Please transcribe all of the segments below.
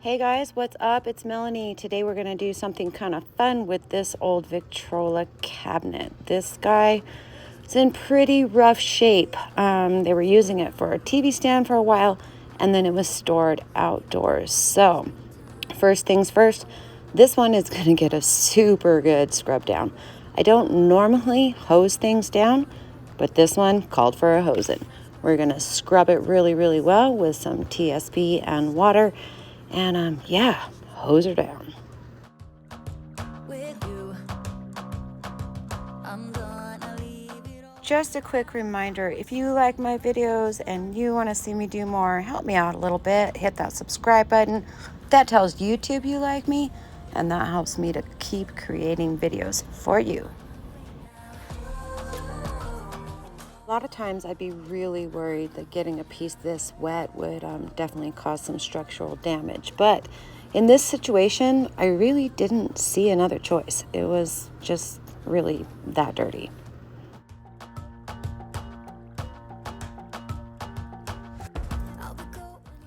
Hey guys, what's up? It's Melanie. Today we're going to do something kind of fun with this old Victrola cabinet. This guy is in pretty rough shape. They were using it for a TV stand for a while, and then it was stored outdoors. So first things first, this one is going to get a super good scrub down. I don't normally hose things down, but this one called for a hosing. We're going to scrub it really, really well with some TSP and water. And yeah, hose her down. Just a quick reminder, if you like my videos and you want to see me do more, help me out a little bit. Hit that subscribe button. That tells YouTube you like me, and that helps me to keep creating videos for you. A lot of times I'd be really worried that getting a piece this wet would definitely cause some structural damage. But in this situation, I really didn't see another choice. It was just really that dirty.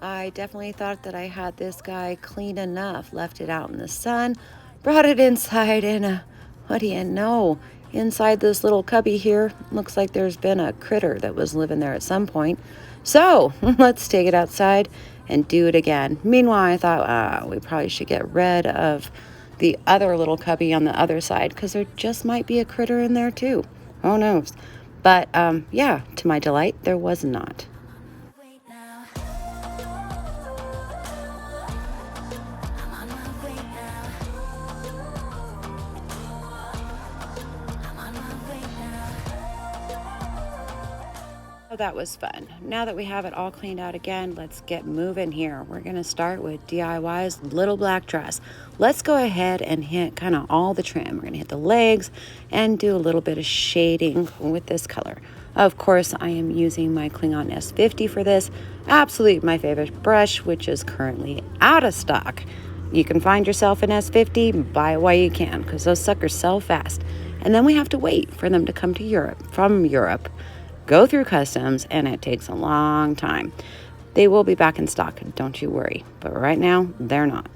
I definitely thought that I had this guy clean enough, left it out in the sun, brought it inside, and what do you know? Inside this little cubby here, looks like there's been a critter that was living there at some point. So let's take it outside and do it again. Meanwhile, I thought we probably should get rid of the other little cubby on the other side because there just might be a critter in there too. Who knows? But yeah, to my delight, there was not. So that was fun. Now that we have it all cleaned out again, let's get moving here. We're going to start with DIY's little black dress. Let's go ahead and hit kind of all the trim. We're going to hit the legs and do a little bit of shading with this color. Of course, I am using my Klingon S50 for this. Absolutely my favorite brush, which is currently out of stock. You can find yourself an S50, buy it while you can, because those suckers sell fast. And then we have to wait for them to come to Europe, from Europe. Go through customs, and it takes a long time. They will be back in stock, don't you worry. But right now, they're not.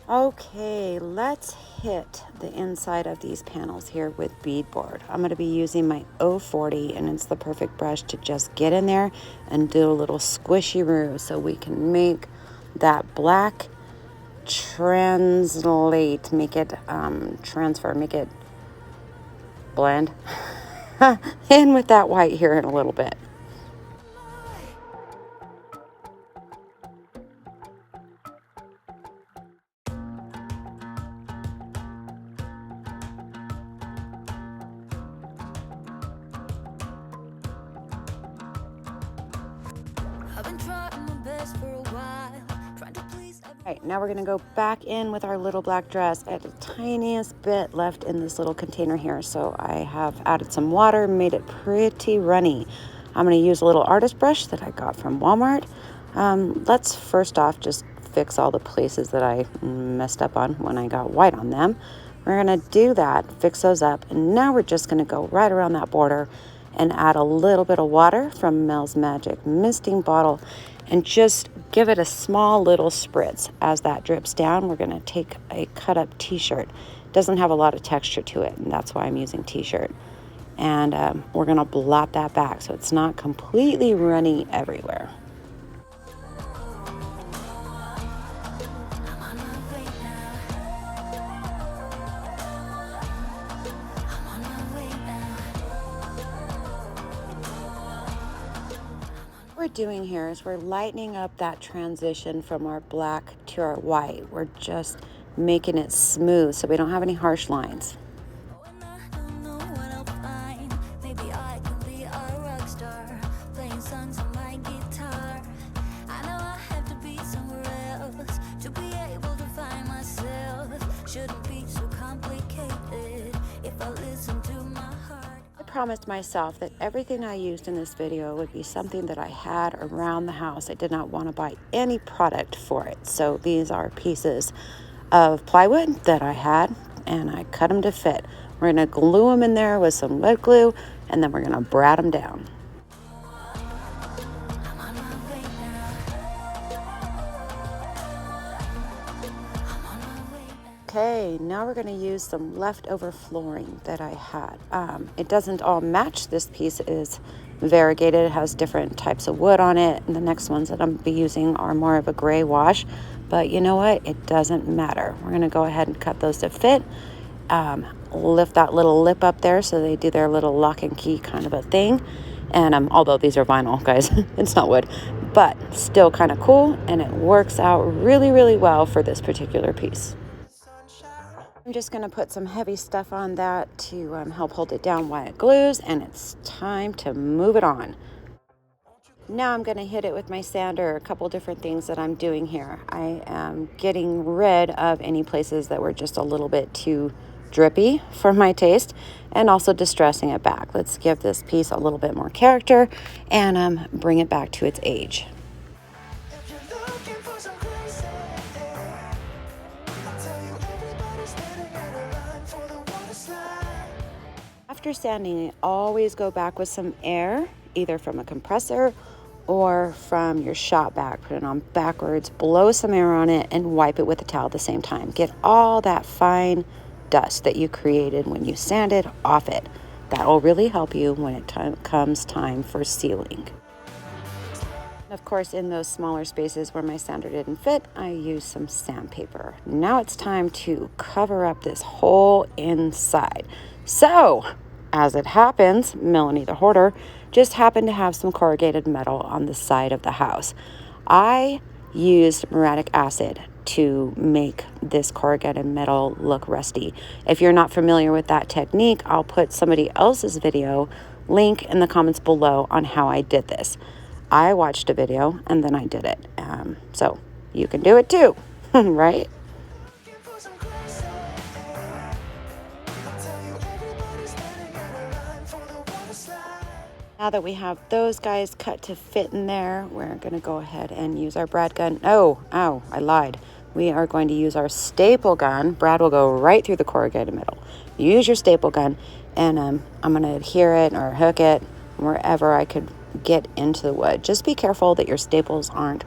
Okay, let's hit the inside of these panels here with beadboard. I'm going to be using my 040, and it's the perfect brush to just get in there and do a little squishy-roo so we can make that black translate, make it transfer, make it blend in with that white here in a little bit. I've been trying my best for a while, trying to please. All right, now we're gonna go back in with our little black dress. I had the tiniest bit left in this little container here, so I have added some water, made it pretty runny. I'm gonna use a little artist brush that I got from Walmart. Let's first off just fix all the places that I messed up on when I got white on them. We're gonna do that, fix those up, and now we're just gonna go right around that border and add a little bit of water from Mel's Magic misting bottle and just give it a small little spritz. As that drips down, we're going to take a cut up t-shirt. It doesn't have a lot of texture to it, and that's why I'm using t-shirt. And we're going to blot that back so it's not completely runny everywhere. What we're doing here is we're lightening up that transition from our black to our white. We're just making it smooth so we don't have any harsh lines. I promised myself that everything I used in this video would be something that I had around the house. I did not want to buy any product for it. So these are pieces of plywood that I had and I cut them to fit. We're going to glue them in there with some lead glue, and then we're going to brat them down. Okay, now we're going to use some leftover flooring that I had. It doesn't all match. This piece is variegated. It has different types of wood on it. And the next ones that I'm going to be using are more of a gray wash. But you know what? It doesn't matter. We're going to go ahead and cut those to fit. Lift that little lip up there so they do their little lock and key kind of a thing. And although these are vinyl, guys, it's not wood. But still kind of cool. And it works out really, really well for this particular piece. I'm just going to put some heavy stuff on that to help hold it down while it glues, and it's time to move it on. Now I'm going to hit it with my sander, a couple different things that I'm doing here. I am getting rid of any places that were just a little bit too drippy for my taste, and also distressing it back. Let's give this piece a little bit more character and bring it back to its age. After sanding, always go back with some air, either from a compressor or from your shop vac. Put it on backwards, blow some air on it, and wipe it with a towel at the same time. Get all that fine dust that you created when you sanded off it. That will really help you when it comes time for sealing. Of course, in those smaller spaces where my sander didn't fit, I used some sandpaper. Now it's time to cover up this whole inside. So, as it happens, Melanie the hoarder just happened to have some corrugated metal on the side of the house. I used muriatic acid to make this corrugated metal look rusty. If you're not familiar with that technique, I'll put somebody else's video link in the comments below on how I did this. I watched a video and then I did it. So you can do it too, right? Now that we have those guys cut to fit in there, we're going to go ahead and use our brad gun. Oh, I lied. We are going to use our staple gun. Brad will go right through the corrugated metal. Use your staple gun, and I'm going to adhere it or hook it wherever I could get into the wood. Just be careful that your staples aren't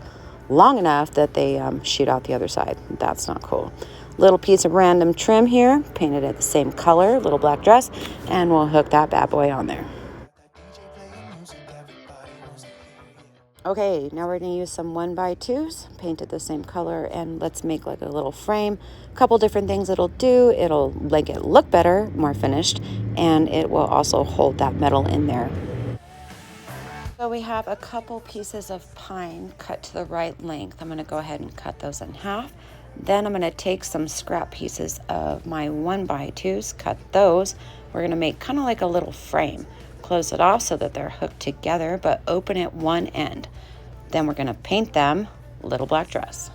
long enough that they shoot out the other side. That's not cool. Little piece of random trim here, painted at the same color, little black dress, and we'll hook that bad boy on there. Okay, now we're going to use some 1x2s, painted the same color, and let's make like a little frame. A couple different things it'll do. It'll make it look better, more finished, and it will also hold that metal in there. So we have a couple pieces of pine cut to the right length. I'm going to go ahead and cut those in half. Then I'm going to take some scrap pieces of my 1x2s, cut those. We're going to make kind of like a little frame. Close it off so that they're hooked together, but open at one end. Then we're going to paint them little black dress.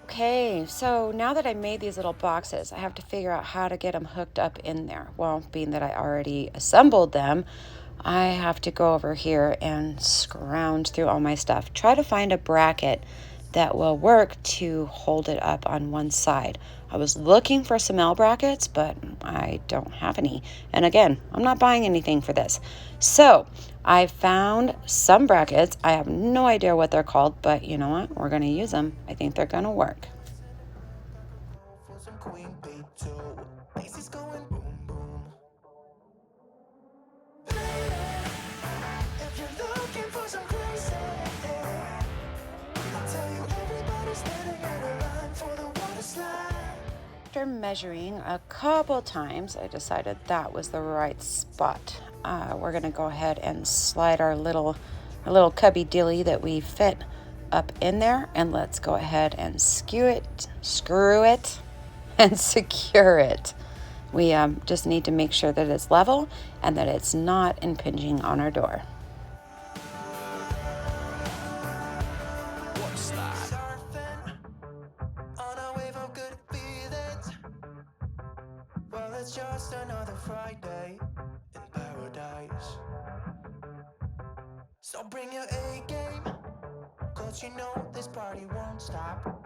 Okay, so now that I made these little boxes, I have to figure out how to get them hooked up in there. Well, being that I already assembled them, I have to go over here and scrounge through all my stuff. Try to find a bracket that will work to hold it up on one side. I was looking for some L brackets, but I don't have any. And again, I'm not buying anything for this. So I found some brackets. I have no idea what they're called, but you know what? We're going to use them. I think they're going to work. After measuring a couple times, I decided that was the right spot. We're going to go ahead and slide our little cubby dilly that we fit up in there, and let's go ahead and screw it, and secure it. We just need to make sure that it's level and that it's not impinging on our door. Just another Friday in So bring your A game, cause you know this party won't stop.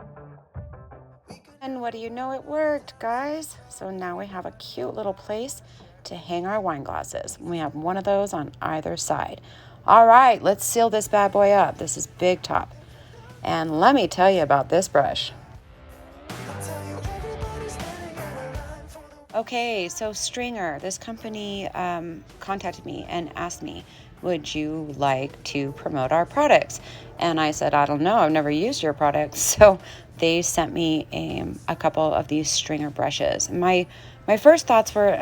And what do you know, it worked, guys. So now we have a cute little place to hang our wine glasses. We have one of those on either side. All right, let's seal this bad boy up. This is Big Top. And let me tell you about this brush. Okay, so Stringer, this company contacted me and asked me, would you like to promote our products? And I said, I don't know, I've never used your products. So they sent me a couple of these Stringer brushes. My first thoughts were,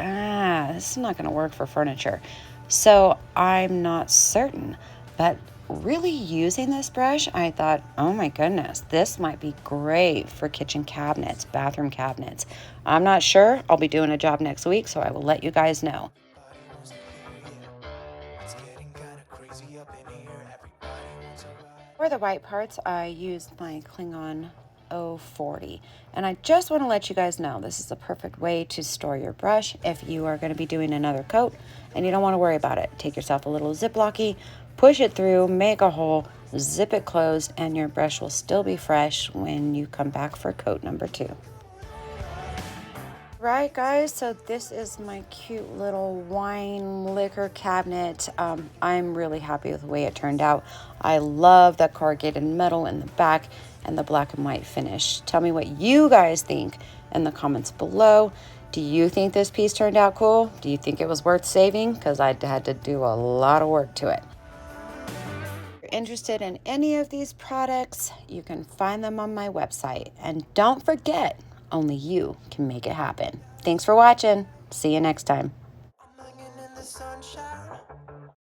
this is not going to work for furniture. So I'm not certain, but really using this brush, I thought, oh my goodness, this might be great for kitchen cabinets, bathroom cabinets. I'm not sure. I'll be doing a job next week, so I will let you guys know. For the white parts, I used my Klingon 040. And I just want to let you guys know this is a perfect way to store your brush if you are going to be doing another coat and you don't want to worry about it. Take yourself a little Ziplocky, push it through, make a hole, zip it closed, and your brush will still be fresh when you come back for coat number 2. Right, guys, so this is my cute little wine liquor cabinet. I'm really happy with the way it turned out. I love that corrugated metal in the back and the black and white finish. Tell me what you guys think in the comments below. Do you think this piece turned out cool? Do you think it was worth saving? Because I had to do a lot of work to it. If you're interested in any of these products, you can find them on my website. And don't forget, only you can make it happen. Thanks for watching. See you next time. I'm hanging in the sunshine.